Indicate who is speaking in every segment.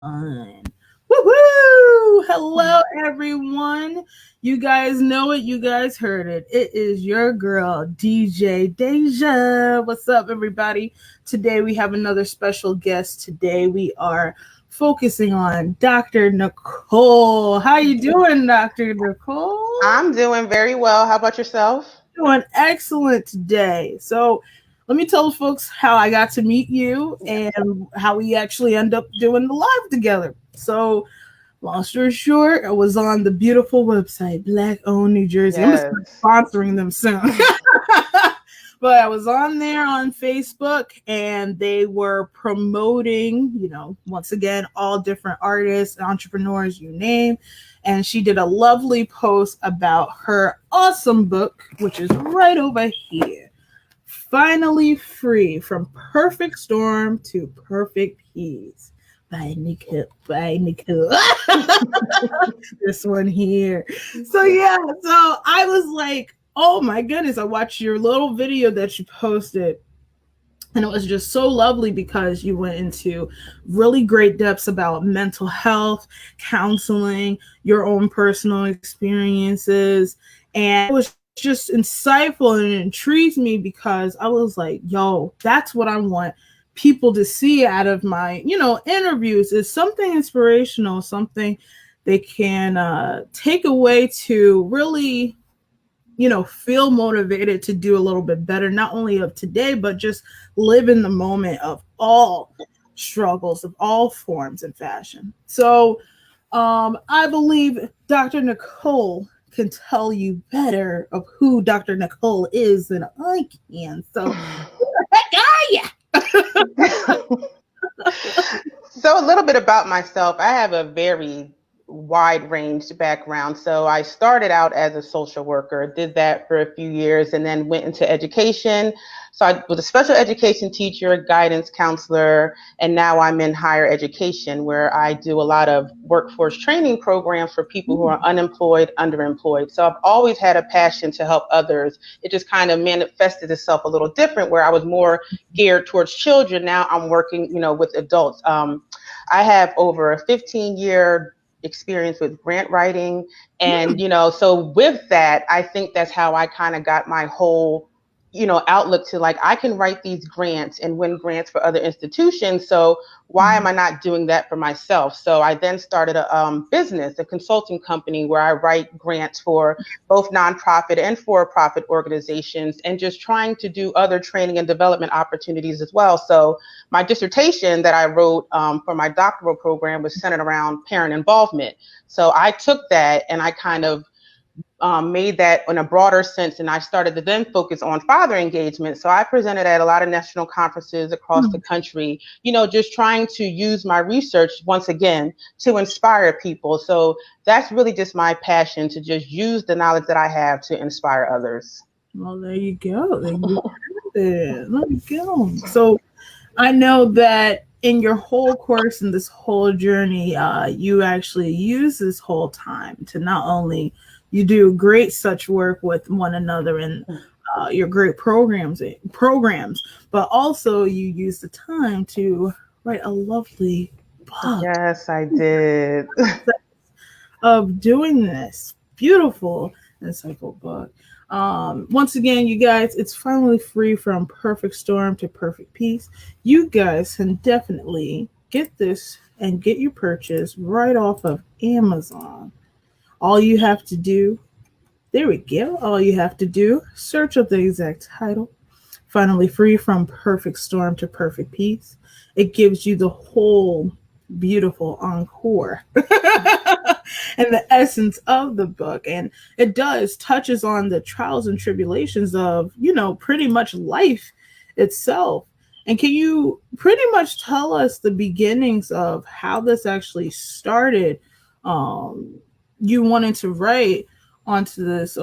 Speaker 1: On. Woohoo! Hello, everyone. You guys know it. You guys heard it. It is your girl, DJ Deja. What's up, everybody? Today we have another special guest. Today we are focusing on Dr. Nicole. How you doing, Dr. Nicole?
Speaker 2: I'm doing very well. How about yourself?
Speaker 1: Doing excellent today. So, let me tell folks how I got to meet you and how we actually end up doing the live together. So, long story short, I was on the beautiful website, Black Owned New Jersey. I'm going to
Speaker 2: Yes.
Speaker 1: start sponsoring them soon. But I was on there on Facebook and they were promoting, once again, all different artists, entrepreneurs, you name. And she did a lovely post about her awesome book, which is right over here. Finally Free from Perfect Storm to Perfect Peace by Nicole. This one here. So yeah, so I was like, oh my goodness, I watched your little video that you posted. And it was just so lovely because you went into really great depths about mental health, counseling, your own personal experiences. And it was just insightful and it intrigued me because I was like, yo, that's what I want people to see out of my, interviews is something inspirational, something they can take away to really feel motivated to do a little bit better, not only of today, but just live in the moment of all struggles of all forms and fashion. So I believe Dr. Nicole can tell you better of who Dr. Nicole is than I can. So who the heck are you?
Speaker 2: So, a little bit about myself. I have a very wide ranged background. So, I started out as a social worker, did that for a few years, and then went into education. So, I was a special education teacher, guidance counselor, and now I'm in higher education where I do a lot of workforce training programs for people who are unemployed, underemployed. So, I've always had a passion to help others. It just kind of manifested itself a little different where I was more geared towards children. Now I'm working, with adults. I have over a 15-year experience with grant writing. And, so with that, I think that's how I kind of got my whole, outlook to like, I can write these grants and win grants for other institutions. So why am I not doing that for myself? So I then started a business, a consulting company where I write grants for both nonprofit and for-profit organizations and just trying to do other training and development opportunities as well. So my dissertation that I wrote for my doctoral program was centered around parent involvement. So I took that and I kind of made that in a broader sense, and I started to then focus on father engagement. So I presented at a lot of national conferences across the country, just trying to use my research once again to inspire people. So that's really just my passion to just use the knowledge that I have to inspire others.
Speaker 1: Well, there you go. There you have it. Let me go. So I know that in your whole course in this whole journey, you actually use this whole time to not only you do great such work with one another and your great programs, but also you use the time to write a lovely book
Speaker 2: Yes, I did.
Speaker 1: of doing this beautiful, insightful book. Once again, you guys, it's finally free from perfect storm to perfect peace. You guys can definitely get this and get your purchase right off of Amazon. All you have to do, there we go. All you have to do, search up the exact title. Finally free from perfect storm to perfect peace. It gives you the whole beautiful encore and the essence of the book. And it does touches on the trials and tribulations of, pretty much life itself. And can you pretty much tell us the beginnings of how this actually started? You wanted to write onto this,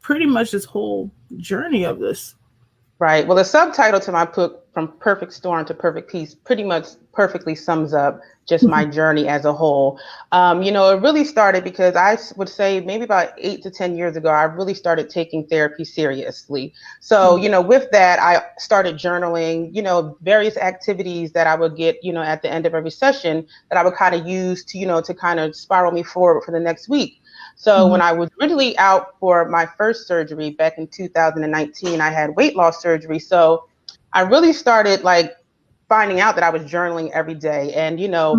Speaker 1: pretty much this whole journey of this.
Speaker 2: Right. Well, the subtitle to my from perfect storm to perfect peace pretty much perfectly sums up just my journey as a whole. It really started because would say maybe about 8 to 10 years ago, I really started taking therapy seriously. So, with that, I started journaling, various activities that I would get, at the end of every session that I would kind of use to, to kind of spiral me forward for the next week. So when I was originally out for my first surgery back in 2019, I had weight loss surgery. So I really started like finding out that I was journaling every day and,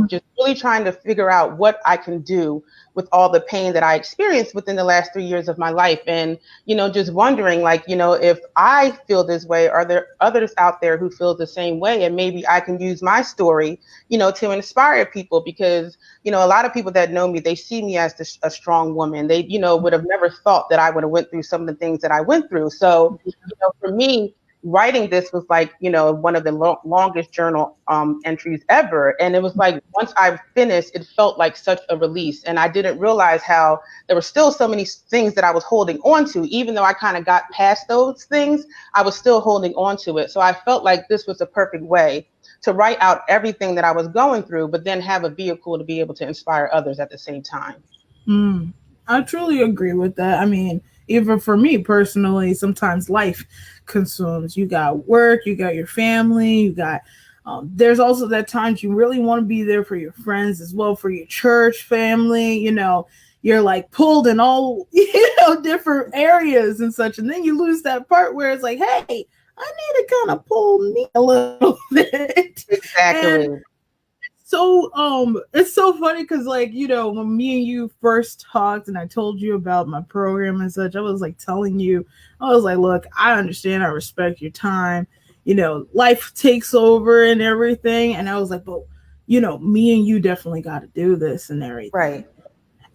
Speaker 2: just really trying to figure out what I can do with all the pain that I experienced within the last 3 years of my life. And, just wondering like, if I feel this way, are there others out there who feel the same way? And maybe I can use my story, to inspire people because, a lot of people that know me, they see me as a strong woman. They, would have never thought that I would have went through some of the things that I went through. So, for me, writing this was like, one of the longest journal entries ever. And it was like, once I finished, it felt like such a release. And I didn't realize how there were still so many things that I was holding on to. Even though I kind of got past those things, I was still holding on to it. So I felt like this was the perfect way to write out everything that I was going through, but then have a vehicle to be able to inspire others at the same time.
Speaker 1: I truly agree with that. I mean, even for me personally, sometimes life consumes. You got work, you got your family, you got. There's also that times you really want to be there for your friends as well, for your church family. You're like pulled in all different areas and such, and then you lose that part where it's like, hey, I need to kind of pull me a little bit.
Speaker 2: Exactly.
Speaker 1: And so it's so funny because like when me and you first talked and I told you about my program and such, I was like telling you, I was like, look, I understand, I respect your time, life takes over and everything, and I was like, but me and you definitely got to do this and everything,
Speaker 2: right?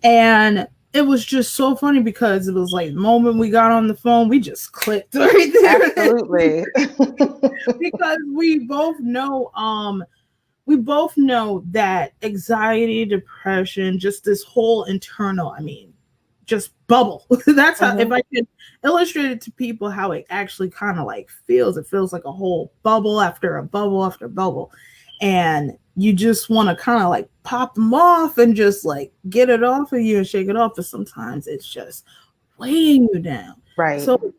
Speaker 1: And it was just so funny because it was like the moment we got on the phone, we just clicked right there.
Speaker 2: Absolutely.
Speaker 1: Because we both know that anxiety, depression, just this whole internal, I mean, just bubble. That's how, if I can illustrate it to people, how it actually kind of like feels. It feels like a whole bubble after a bubble after a bubble. And you just want to kind of like pop them off and just like get it off of you and shake it off. But sometimes it's just weighing you down.
Speaker 2: Right.
Speaker 1: So,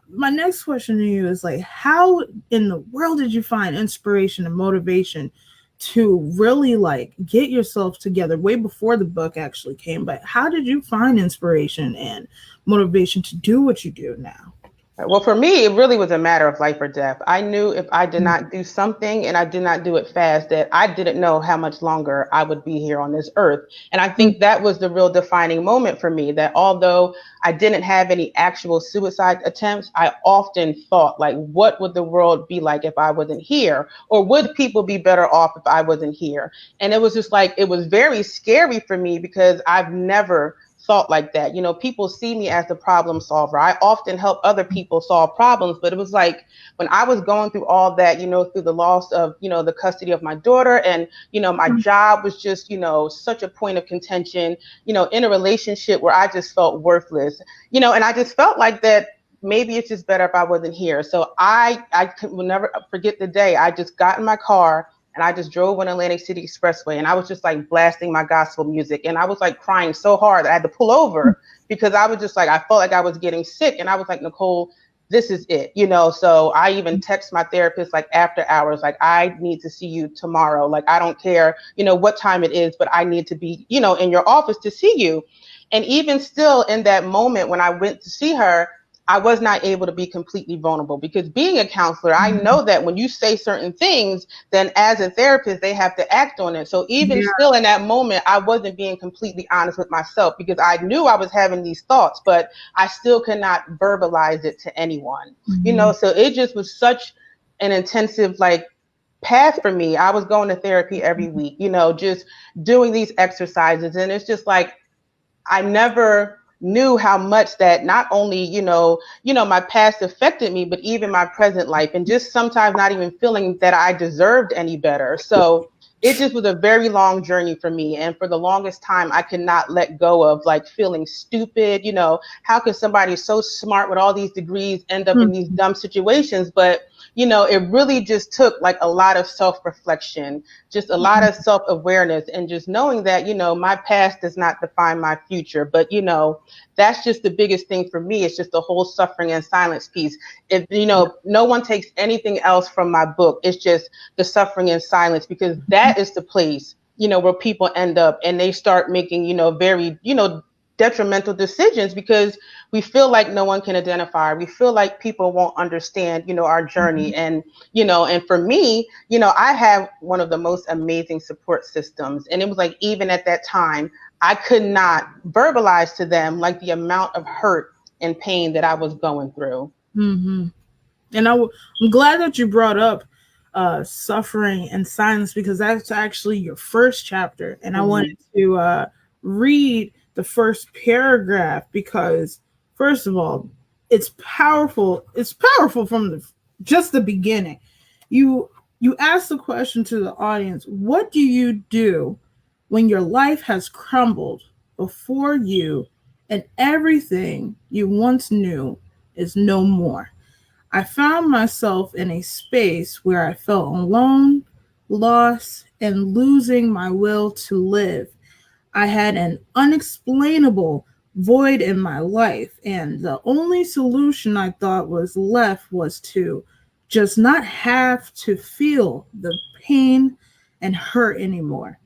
Speaker 1: my next question to you is like, how in the world did you find inspiration and motivation to really like get yourself together way before the book actually came? But how did you find inspiration and motivation to do what you do now?
Speaker 2: Well, for me, it really was a matter of life or death. I knew if I did not do something and I did not do it fast, that I didn't know how much longer I would be here on this earth. And I think that was the real defining moment for me, that although I didn't have any actual suicide attempts, I often thought, like, what would the world be like if I wasn't here? Or would people be better off if I wasn't here? And it was just like, it was very scary for me because I've never thought like that. People see me as the problem solver. I often help other people solve problems, but it was like when I was going through all that, through the loss of, the custody of my daughter, and, my job was just, such a point of contention, in a relationship where I just felt worthless, and I just felt like that maybe it's just better if I wasn't here. So will never forget the day I just got in my car and I just drove on Atlantic City Expressway, and I was just like blasting my gospel music, and I was like crying so hard that I had to pull over because I was just like, I felt like I was getting sick, and I was like, Nicole, this is it, So I even text my therapist like after hours, like, I need to see you tomorrow. Like, I don't care, what time it is, but I need to be, in your office to see you. And even still in that moment when I went to see her, I was not able to be completely vulnerable because being a counselor, I know that when you say certain things, then as a therapist, they have to act on it. So even still in that moment, I wasn't being completely honest with myself because I knew I was having these thoughts, but I still could not verbalize it to anyone, so it just was such an intensive, like, path for me. I was going to therapy every week, just doing these exercises. And it's just like, I never knew how much that not only, my past affected me, but even my present life, and just sometimes not even feeling that I deserved any better. So it just was a very long journey for me. And for the longest time, I could not let go of like feeling stupid. How could somebody so smart with all these degrees end up in these dumb situations? But it really just took like a lot of self-reflection, just a lot of self-awareness, and just knowing that, my past does not define my future. But, that's just the biggest thing for me. It's just the whole suffering and silence piece. If, no one takes anything else from my book, it's just the suffering and silence, because that is the place, where people end up and they start making, very, detrimental decisions, because we feel like no one can identify. We feel like people won't understand, our journey. And for me, I have one of the most amazing support systems. And it was like, even at that time, I could not verbalize to them like the amount of hurt and pain that I was going through.
Speaker 1: Mm-hmm. And I'm glad that you brought up suffering and silence, because that's actually your first chapter. And I wanted to read the first paragraph because, first of all, it's powerful. It's powerful from just the beginning. You ask the question to the audience: what do you do when your life has crumbled before you and everything you once knew is no more? I found myself in a space where I felt alone, lost, and losing my will to live. I had an unexplainable void in my life, and the only solution I thought was left was to just not have to feel the pain and hurt anymore.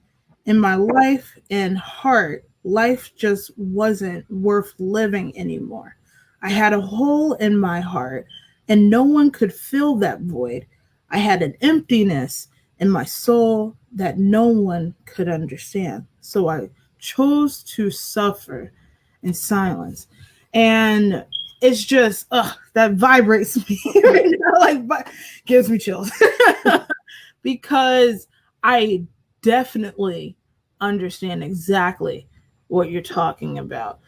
Speaker 1: In my life and heart, life just wasn't worth living anymore. I had a hole in my heart, and no one could fill that void. I had an emptiness in my soul that no one could understand. So I chose to suffer in silence. And it's just, that vibrates me right now, like gives me chills. Because I definitely understand exactly what you're talking about.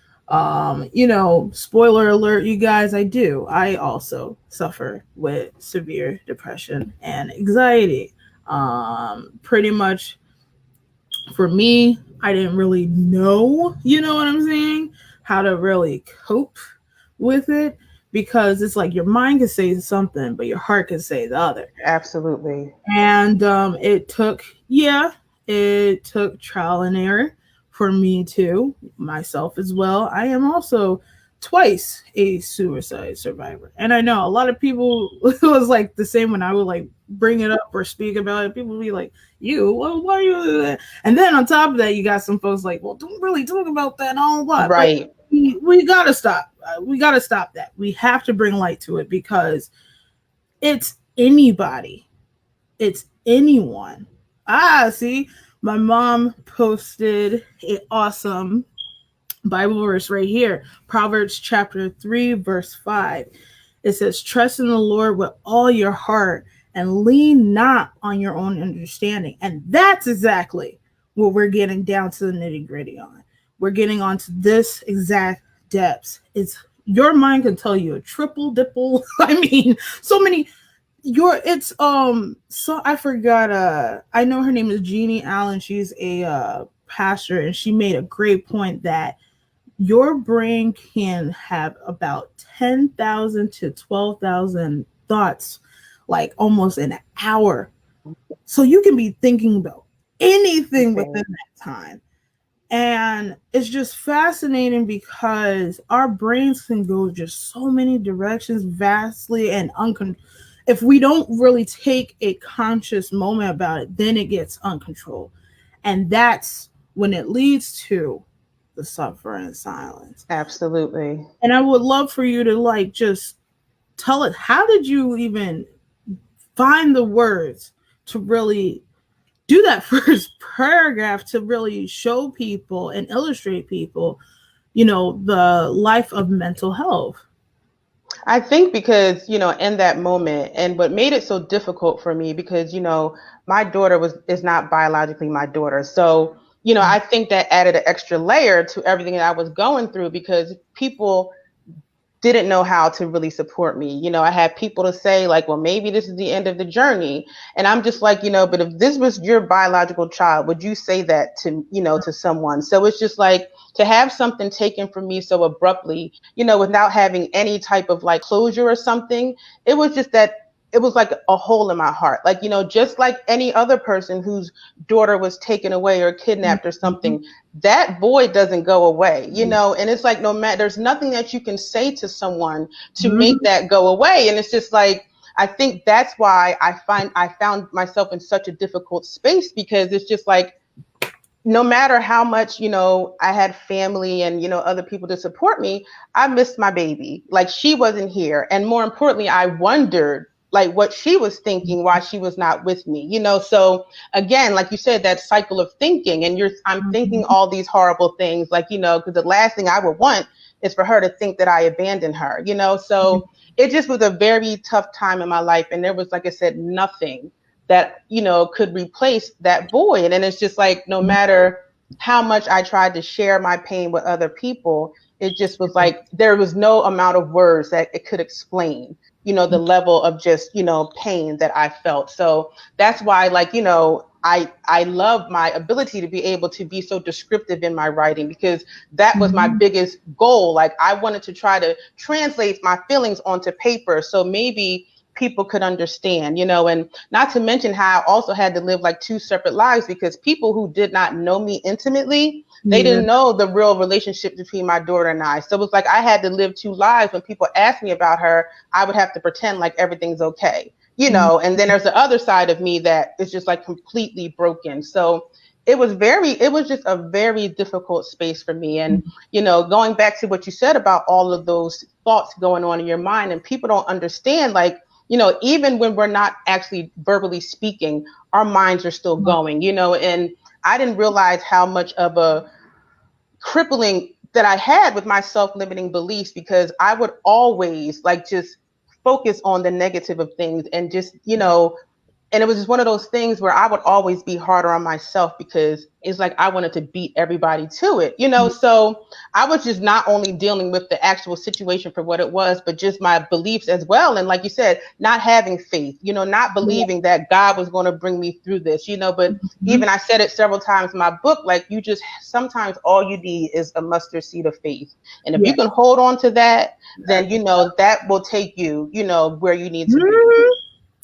Speaker 1: Spoiler alert, you guys, I also suffer with severe depression and anxiety. Pretty much for me, I didn't really know, you know what I'm saying, how to really cope with it, because it's like your mind can say something, but your heart can say the other.
Speaker 2: Absolutely.
Speaker 1: And it took trial and error for me too, myself as well. I am also twice a suicide survivor. And I know a lot of people it was like the same when I would like bring it up or speak about it. People would be like, you, well, why are you doing that? And then on top of that, you got some folks like, well, don't really talk about that and all that.
Speaker 2: Right.
Speaker 1: But we gotta stop. We gotta stop that. We have to bring light to it, because it's anybody. It's anyone. See, my mom posted an awesome Bible verse right here. Proverbs chapter 3, verse 5. It says, trust in the Lord with all your heart and lean not on your own understanding. And that's exactly what we're getting down to the nitty gritty on. We're getting onto this exact depths. It's your mind can tell you a triple dipple. I mean, so many so I forgot I know her name is Jeannie Allen. She's a pastor, and she made a great point that your brain can have about 10,000 to 12,000 thoughts like almost an hour. So you can be thinking about anything within that time. And it's just fascinating because our brains can go just so many directions vastly and if we don't really take a conscious moment about it, then it gets uncontrolled. And that's when it leads to the suffering and silence.
Speaker 2: Absolutely.
Speaker 1: And I would love for you to like just tell it, how did you even find the words to really do that first paragraph to really show people and illustrate people, the life of mental health?
Speaker 2: I think because, in that moment, and what made it so difficult for me, because, my daughter is not biologically my daughter. So, I think that added an extra layer to everything that I was going through, because people didn't know how to really support me. I had people to say like, well, maybe this is the end of the journey. And I'm just like, but if this was your biological child, would you say that to someone? So it's just like to have something taken from me so abruptly, without having any type of like closure or something. It was just that it was like a hole in my heart. Like, just like any other person whose daughter was taken away or kidnapped or something, that void doesn't go away, and it's like, no matter, there's nothing that you can say to someone to make that go away. And it's just like, I think that's why I found myself in such a difficult space, because it's just like, no matter how much, I had family and, other people to support me, I missed my baby. Like, she wasn't here. And more importantly, I wondered like what she was thinking, why she was not with me, So again, like you said, that cycle of thinking, and I'm thinking all these horrible things, like, because the last thing I would want is for her to think that I abandoned her, So it just was a very tough time in my life. And there was, like I said, nothing that, could replace that void. And it's just like, no matter how much I tried to share my pain with other people, it just was like, there was no amount of words that it could explain, the level of just, pain that I felt. So that's why, like, I love my ability to be able to be so descriptive in my writing, because that was my biggest goal. Like, I wanted to try to translate my feelings onto paper, so maybe people could understand, and not to mention how I also had to live like two separate lives, because people who did not know me intimately, they didn't know the real relationship between my daughter and I. So it was like I had to live two lives. When people asked me about her, I would have to pretend like everything's okay, and then there's the other side of me that is just like completely broken. So it was just a very difficult space for me. And, going back to what you said about all of those thoughts going on in your mind, and people don't understand, like, even when we're not actually verbally speaking, our minds are still going, and I didn't realize how much of a crippling that I had with my self-limiting beliefs, because I would always like just focus on the negative of things, and just, and it was just one of those things where I would always be harder on myself, because it's like I wanted to beat everybody to it, So I was just not only dealing with the actual situation for what it was, but just my beliefs as well. And like you said, not having faith, not believing that God was going to bring me through this, But even I said it several times in my book, like, you just sometimes all you need is a mustard seed of faith. And if you can hold on to that, then, that will take you, where you need to be.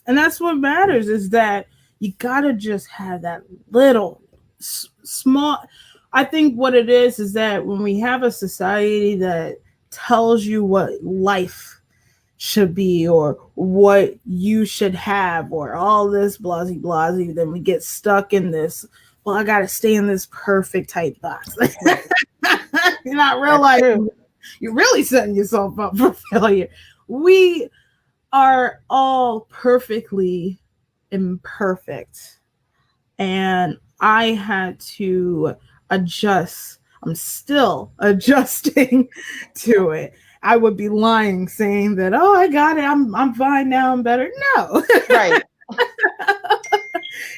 Speaker 1: And that's what matters, is that you gotta just have that little small. I think what it is that when we have a society that tells you what life should be, or what you should have, or all this blasey blasey, then we get stuck in this, well, I gotta stay in this perfect type box. You're not realizing you're really setting yourself up for failure. We are all perfectly imperfect, and I had to adjust. I'm still adjusting to it. I would be lying saying that, oh, I got it, I'm fine now, I'm better. No.
Speaker 2: Right.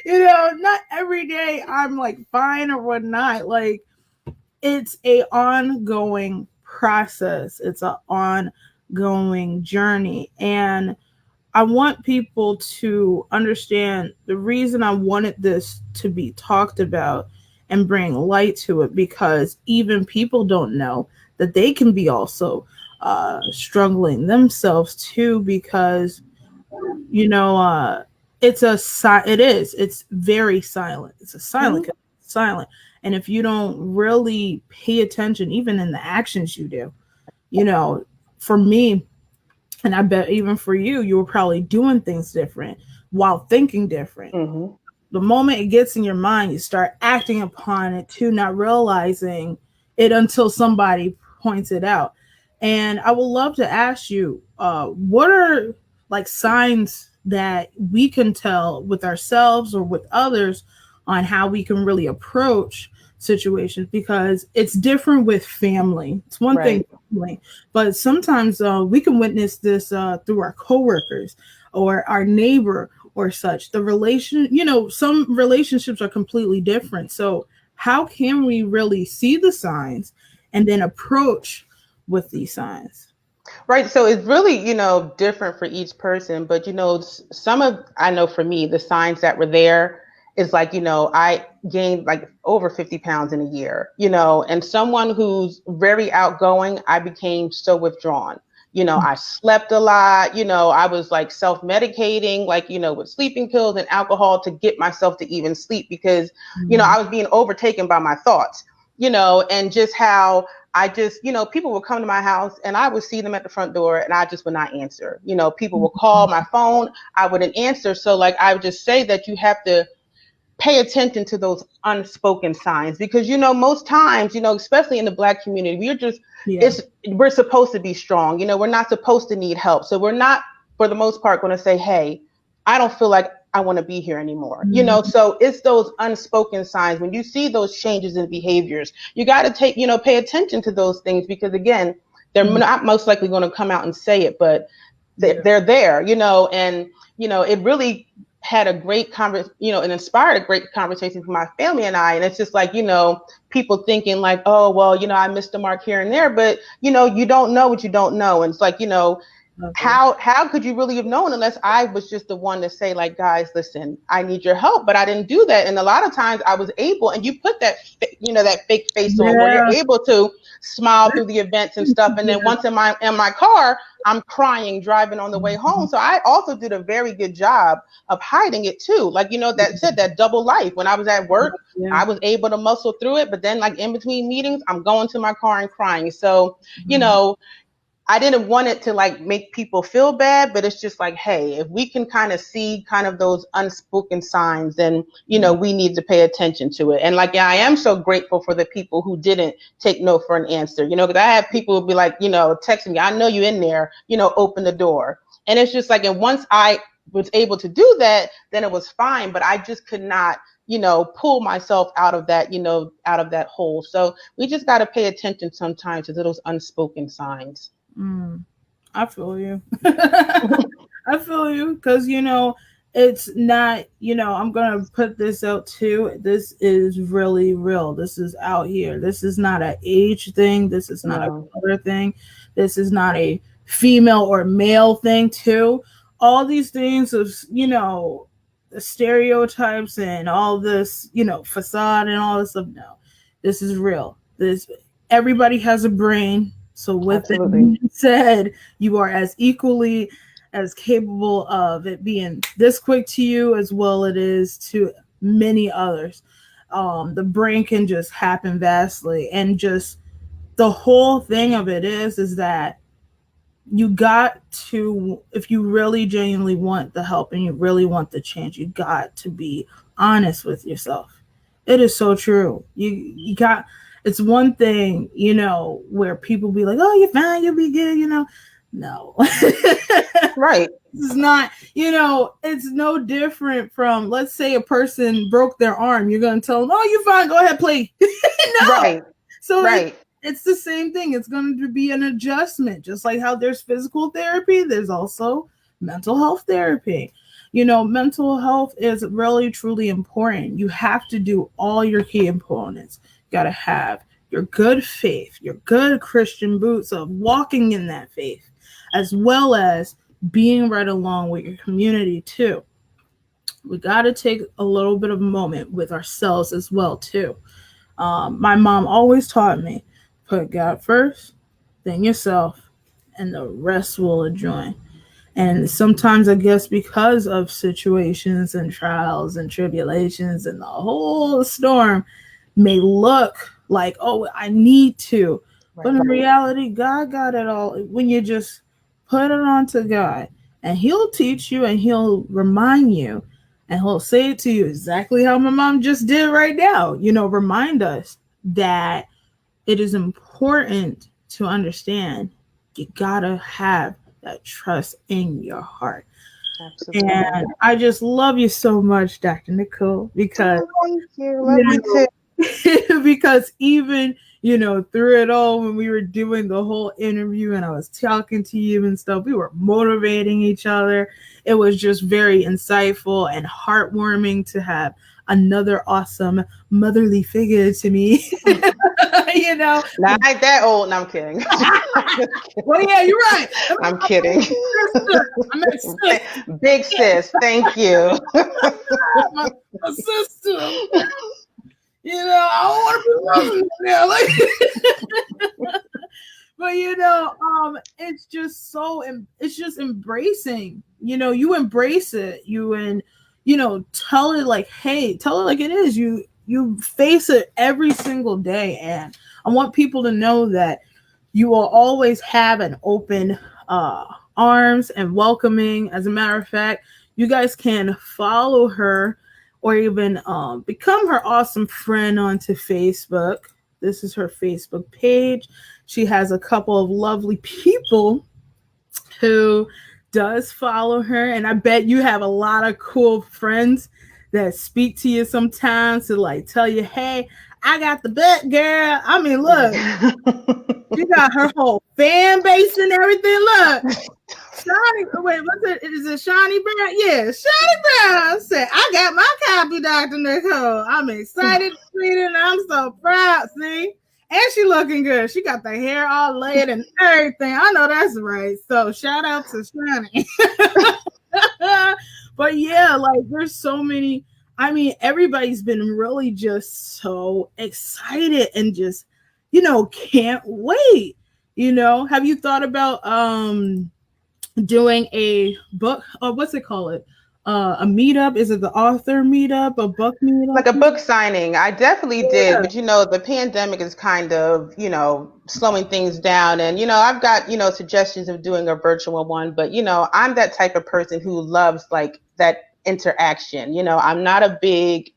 Speaker 1: Not every day I'm like fine or whatnot. Like, it's a ongoing process. It's an ongoing journey. And I want people to understand the reason I wanted this to be talked about and bring light to it, because even people don't know that they can be also struggling themselves too, because it's very silent. It's a silent. And if you don't really pay attention, even in the actions you do, for me, and I bet even for you, you were probably doing things different while thinking different. The moment it gets in your mind, you start acting upon it too, not realizing it until somebody points it out. And I would love to ask you, what are like signs that we can tell with ourselves or with others on how we can really approach situations, because it's different with family. It's one thing, but sometimes we can witness this through our coworkers or our neighbor or such. Some relationships are completely different. So how can we really see the signs and then approach with these signs?
Speaker 2: Right. So it's really, different for each person. But, I know for me, the signs that were there is like, I gained like over 50 pounds in a year, and someone who's very outgoing, I became so withdrawn, I slept a lot. I was like self-medicating, like, with sleeping pills and alcohol to get myself to even sleep because, I was being overtaken by my thoughts, and just how I just, people would come to my house and I would see them at the front door and I just would not answer. People would call my phone, I wouldn't answer. So like I would just say that you have to pay attention to those unspoken signs because most times especially in the Black community we're supposed to be strong. We're not supposed to need help, so we're not for the most part going to say, hey, I don't feel like I want to be here anymore. So it's those unspoken signs. When you see those changes in behaviors, you got to pay attention to those things because again, they're not most likely going to come out and say it, but they're there, and it really had a great and inspired a great conversation for my family and I. And it's just like, people thinking like, oh, well, I missed the mark here and there, but you don't know what you don't know. And it's like, how could you really have known unless I was just the one to say like, guys, listen, I need your help, but I didn't do that. And a lot of times I was able, and you put that, that fake face on where you're able to smile through the events and stuff. And then once in my car, I'm crying driving on the way home. So I also did a very good job of hiding it too. Like, that said, that double life. When I was at work, I was able to muscle through it. But then like in between meetings, I'm going to my car and crying. So, I didn't want it to like make people feel bad, but it's just like, hey, if we can kind of see kind of those unspoken signs, then, we need to pay attention to it. And like, I am so grateful for the people who didn't take no for an answer, because I have people who be like, texting me, I know you in there, open the door. And it's just like, and once I was able to do that, then it was fine, but I just could not, pull myself out of that, out of that hole. So we just got to pay attention sometimes to those unspoken signs.
Speaker 1: I feel you. I feel you because it's not, I'm gonna put this out too. This is really real. This is out here. This is not an age thing. This is not a color thing. This is not a female or male thing too. All these things of the stereotypes and all this, facade and all this stuff. No, this is real. Everybody has a brain. So with that being said, you are as equally as capable of it being this quick to you as well it is to many others. The brain can just happen vastly, and just the whole thing of it is that you got to, if you really genuinely want the help and you really want the change, you got to be honest with yourself. It is so true. You got. It's one thing, where people be like, oh, you're fine, you'll be good, No.
Speaker 2: Right.
Speaker 1: It's not, it's no different from, let's say a person broke their arm. You're going to tell them, oh, you're fine, go ahead, play. No.
Speaker 2: Right.
Speaker 1: So it's the same thing. It's going to be an adjustment. Just like how there's physical therapy, there's also mental health therapy. Mental health is really, truly important. You have to do all your key components. Got to have your good faith, your good Christian boots of walking in that faith, as well as being right along with your community too. We got to take a little bit of a moment with ourselves as well too. My mom always taught me, put God first, then yourself, and the rest will adjoin. And sometimes I guess because of situations and trials and tribulations and the whole storm, may look like, oh, I need to. Right. But in reality, God got it all. When you just put it on to God, and he'll teach you and he'll remind you and he'll say it to you exactly how my mom just did right now. Remind us that it is important to understand you gotta have that trust in your heart. Absolutely. And I just love you so much, Dr. Nicole, because
Speaker 2: thank you. Love you too.
Speaker 1: Because even through it all, when we were doing the whole interview and I was talking to you and stuff, we were motivating each other. It was just very insightful and heartwarming to have another awesome motherly figure to me.
Speaker 2: Not like that old. No, I'm kidding.
Speaker 1: Well, yeah, you're right.
Speaker 2: I'm kidding. Big sis, thank you.
Speaker 1: my sister. I don't want to be losing now. But it's just it's just embracing. You embrace it. Tell it like, hey, tell it like it is. You face it every single day, and I want people to know that you will always have an open arms and welcoming. As a matter of fact, you guys can follow her or even become her awesome friend onto Facebook. This is her Facebook page. She has a couple of lovely people who does follow her, and I bet you have a lot of cool friends that speak to you sometimes to like tell you, hey, I got the bet, girl. I mean, look, she got her whole fan base and everything. Look, Shiny, wait, what's it? Is it Shiny Brown? Yeah, Shiny Brown said, I got my copy, Dr. Nicole. I'm excited to read it, and I'm so proud, see? And she looking good. She got the hair all laid and everything. I know that's right. So shout out to Shiny. But yeah, like there's so many. I mean, everybody's been really just so excited and just, can't wait. Have you thought about doing a book, or what's it called? A meetup? Is it the author meetup, a book meetup?
Speaker 2: Like a book signing. I definitely did,
Speaker 1: Yeah.
Speaker 2: but the pandemic is kind of, slowing things down. And, I've got, suggestions of doing a virtual one, but, I'm that type of person who loves like that interaction. I'm not a big,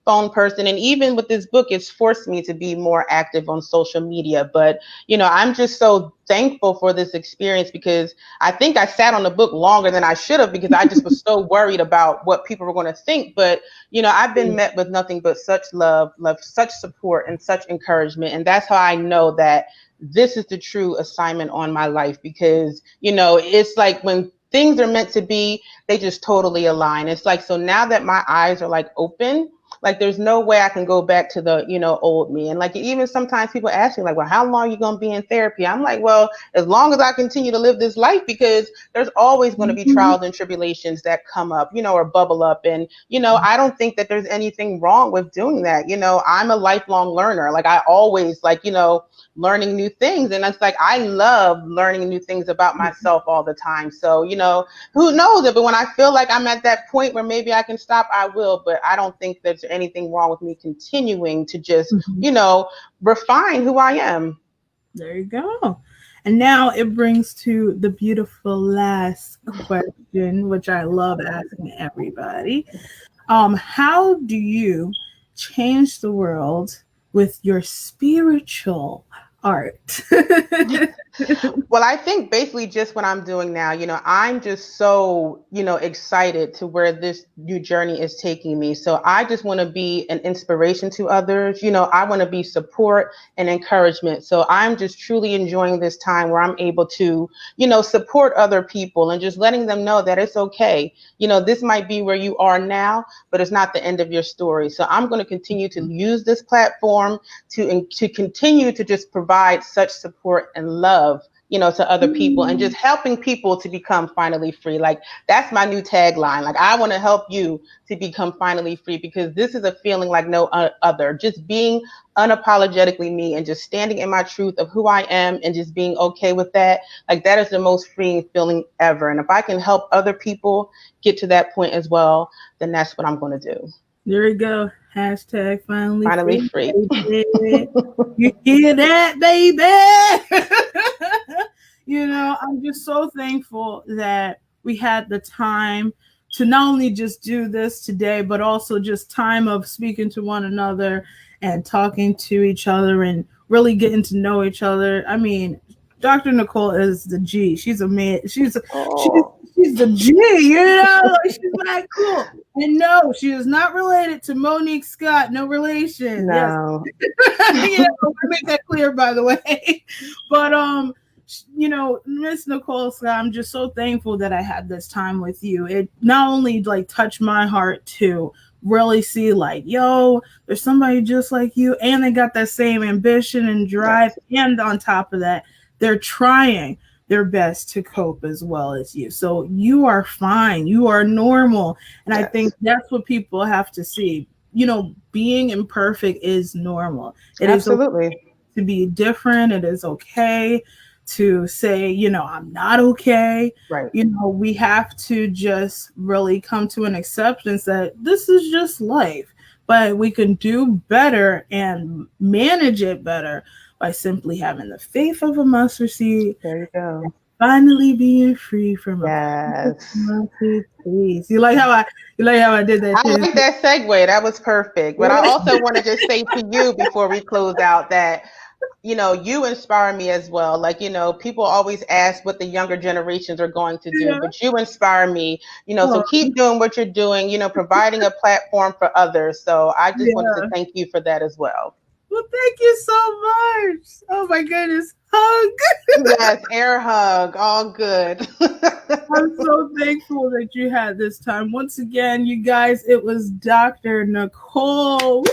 Speaker 2: phone person. And even with this book, it's forced me to be more active on social media. But, I'm just so thankful for this experience because I think I sat on the book longer than I should have because I just was so worried about what people were going to think. But, I've been met with nothing but such love, such support, and such encouragement. And that's how I know that this is the true assignment on my life because, it's like when things are meant to be, they just totally align. It's like, so now that my eyes are like open, like there's no way I can go back to the, old me. And like even sometimes people ask me like, well, how long are you going to be in therapy? I'm like, well, as long as I continue to live this life, because there's always going to be trials and tribulations that come up, or bubble up. And, I don't think that there's anything wrong with doing that. I'm a lifelong learner. Like I always like, learning new things. And it's like, I love learning new things about myself all the time. So, who knows it? But when I feel like I'm at that point where maybe I can stop, I will. But I don't think there's anything wrong with me continuing to just, refine who I am.
Speaker 1: There you go. And now it brings to the beautiful last question, which I love asking everybody. How do you change the world with your spiritual art?
Speaker 2: Well, I think basically just what I'm doing now, I'm just so, excited to where this new journey is taking me. So I just want to be an inspiration to others. I want to be support and encouragement. So I'm just truly enjoying this time where I'm able to, support other people and just letting them know that it's okay. This might be where you are now, but it's not the end of your story. So I'm going to continue to use this platform to continue to just provide such support and love, to other people and just helping people to become finally free. Like that's my new tagline. Like I want to help you to become finally free because this is a feeling like no other. Just being unapologetically me and just standing in my truth of who I am and just being okay with that. Like that is the most freeing feeling ever. And if I can help other people get to that point as well, then that's what I'm going to do.
Speaker 1: There we go. Hashtag finally
Speaker 2: Free.
Speaker 1: You hear that, baby? I'm just so thankful that we had the time to not only just do this today, but also just time of speaking to one another and talking to each other and really getting to know each other. I mean, Dr. Nicole is the G. She's a man. She's the G, she's like cool. And no, she is not related to Monique Scott. No relation.
Speaker 2: No.
Speaker 1: Yes. I make that clear, by the way. But Miss Nicole Scott, I'm just so thankful that I had this time with you. It not only like touched my heart to really see like, yo, there's somebody just like you, and they got that same ambition and drive, and on top of that, they're trying their best to cope as well as you. So you are fine. You are normal. And I think that's what people have to see. Being imperfect is normal. It
Speaker 2: Absolutely.
Speaker 1: is okay to be different. It is okay to say, I'm not okay.
Speaker 2: Right.
Speaker 1: We have to just really come to an acceptance that this is just life, but we can do better and manage it better by simply having the faith of a mustard seed.
Speaker 2: There you go.
Speaker 1: Finally being free from a
Speaker 2: Yes.
Speaker 1: mustard seed. You like how I did that?
Speaker 2: I like that segue. That was perfect. But I also want to just say to you before we close out that, you inspire me as well. Like, people always ask what the younger generations are going to do,
Speaker 1: Yeah.
Speaker 2: but you inspire me, so
Speaker 1: Oh,
Speaker 2: keep doing what you're doing, providing a platform for others. So I just wanted to
Speaker 1: yeah.
Speaker 2: thank you for that as well.
Speaker 1: Well, thank you so much. Oh my goodness. Hug.
Speaker 2: Yes, air hug, all good.
Speaker 1: I'm so thankful that you had this time. Once again, you guys, it was Dr. Nicole.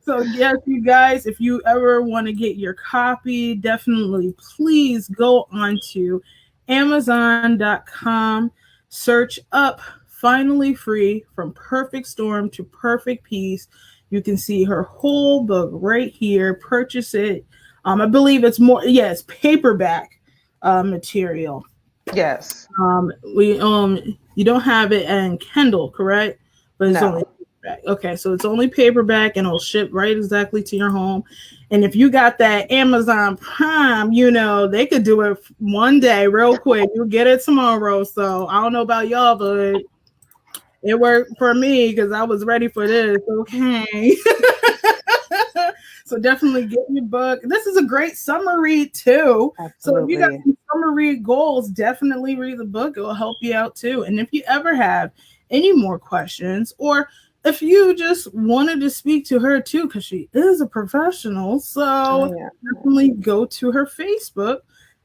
Speaker 1: So, yes, you guys, if you ever want to get your copy, definitely please go on to Amazon.com, search up Finally Free From Perfect Storm to Perfect Peace. You can see her whole book right here. Purchase it. I believe it's paperback material.
Speaker 2: Yes.
Speaker 1: We you don't have it in Kindle, correct? But it's only
Speaker 2: No.
Speaker 1: paperback. Okay, so it's only paperback and it'll ship right exactly to your home. And if you got that Amazon Prime, they could do it one day real quick. You'll get it tomorrow. So I don't know about y'all, but it worked for me because I was ready for this. Okay. So definitely get your book. This is a great summer read too.
Speaker 2: Absolutely.
Speaker 1: So if you got some summer read goals, definitely read the book. It will help you out too. And if you ever have any more questions, or if you just wanted to speak to her too, because she is a professional, so definitely go to her Facebook,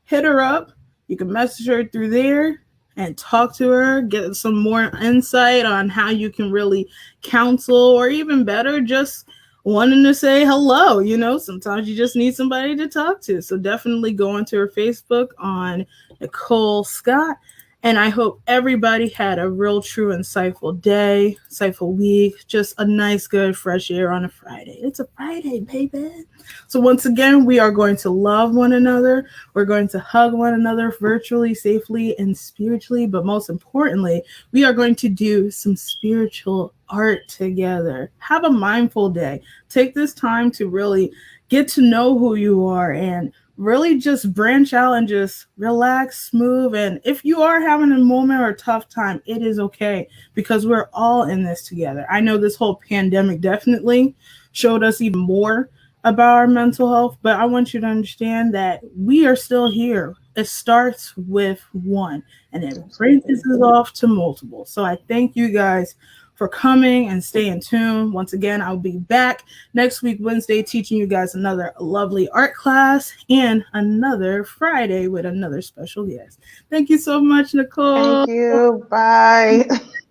Speaker 1: hit her up. You can message her through there and talk to her, get some more insight on how you can really counsel, or even better, just wanting to say hello. Sometimes you just need somebody to talk to. So definitely go onto her Facebook on Nicole Scott. And I hope everybody had a real, true, insightful day, insightful week, just a nice, good, fresh air on a Friday. It's a Friday, baby. So once again, we are going to love one another. We're going to hug one another virtually, safely, and spiritually. But most importantly, we are going to do some spiritual art together. Have a mindful day. Take this time to really get to know who you are and really just branch out and just relax, move. And if you are having a moment or a tough time, it is okay because we're all in this together. I know this whole pandemic definitely showed us even more about our mental health, but I want you to understand that we are still here. It starts with one and it branches off to multiple. So I thank you guys for coming and staying tuned. Once again, I'll be back next week, Wednesday, teaching you guys another lovely art class and another Friday with another special guest. Thank you so much, Nicole.
Speaker 2: Thank you. Bye.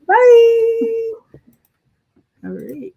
Speaker 1: Bye. All right.